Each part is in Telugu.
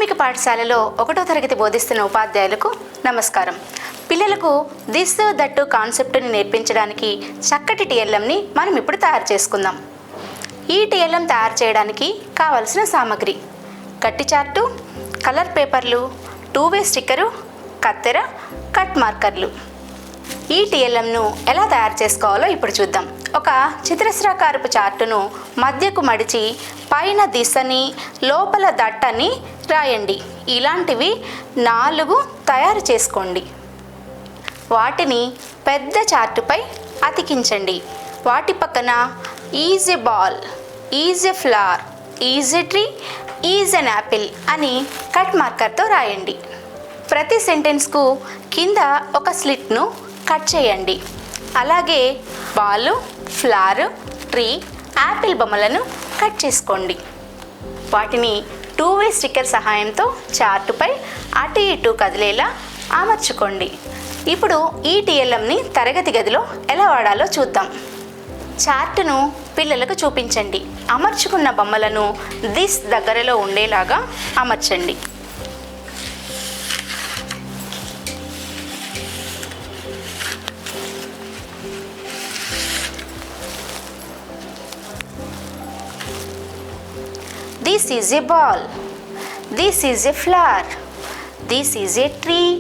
ప్రాథమిక పాఠశాలలో 1వ తరగతి బోధిస్తున్న ఉపాధ్యాయులకు నమస్కారం. పిల్లలకు దిస్ దట్టు కాన్సెప్ట్ని నేర్పించడానికి చక్కటి టీఎల్ఎంని మనం ఇప్పుడు తయారు చేసుకుందాం. ఈ టీఎల్ఎం తయారు చేయడానికి కావలసిన సామగ్రి: గట్టి చార్టు, కలర్ పేపర్లు, 2-వే స్టిక్కరు, కత్తెర, కట్ మార్కర్లు. ఈ టీఎల్ఎంను ఎలా తయారు చేసుకోవాలో ఇప్పుడు చూద్దాం. ఒక చతురస్రాకారపు చార్టును మధ్యకు మడిచి పైన దిశని, లోపల దట్టని రాయండి. ఇలాంటివి 4 తయారు చేసుకోండి. వాటిని పెద్ద చార్టుపై అతికించండి. వాటి పక్కన is a ball, is a flower, is a tree, is an apple అని కట్ మార్కర్తో రాయండి. ప్రతి సెంటెన్స్కు కింద ఒక స్లిట్ను కట్ చేయండి. అలాగే బాలు, ఫ్లవర్, ట్రీ, యాపిల్ బొమ్మలను కట్ చేసుకోండి. వాటిని 2-వే స్టిక్కర్ సహాయంతో చార్టుపై అటు ఇటు కదిలేలా అమర్చుకోండి. ఇప్పుడు ఈ టీఎల్ఎంని తరగతి గదిలో ఎలా వాడాలో చూద్దాం. చార్టును పిల్లలకు చూపించండి. అమర్చుకున్న బొమ్మలను దిస్ దగ్గరలో ఉండేలాగా అమర్చండి. This is a ball. This is a flower. This is a tree.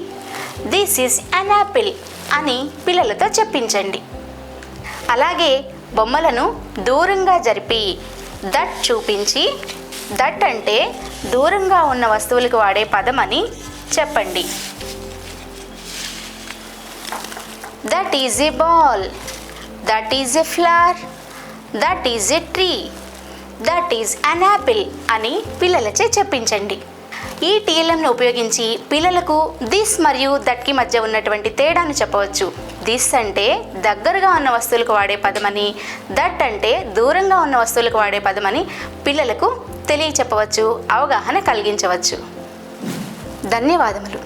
This is an apple అని పిల్లలతో చెప్పించండి. అలాగే బొమ్మలను దూరంగా జరిపి దట్ చూపించి, దట్ అంటే దూరంగా ఉన్న వస్తువులకు వాడే పదం అని చెప్పండి. That is a ball. That is a flower. That is a tree. That is an apple అని పిల్లలచే చెప్పించండి. ఈ టీఎల్ఎంను ఉపయోగించి పిల్లలకు దిస్ మరియు దట్కి మధ్య ఉన్నటువంటి తేడాను చెప్పవచ్చు. దిస్ అంటే దగ్గరగా ఉన్న వస్తువులకు వాడే పదమని, దట్ అంటే దూరంగా ఉన్న వస్తువులకు వాడే పదమని పిల్లలకు తెలియచెప్పవచ్చు, అవగాహన కలిగించవచ్చు. ధన్యవాదములు.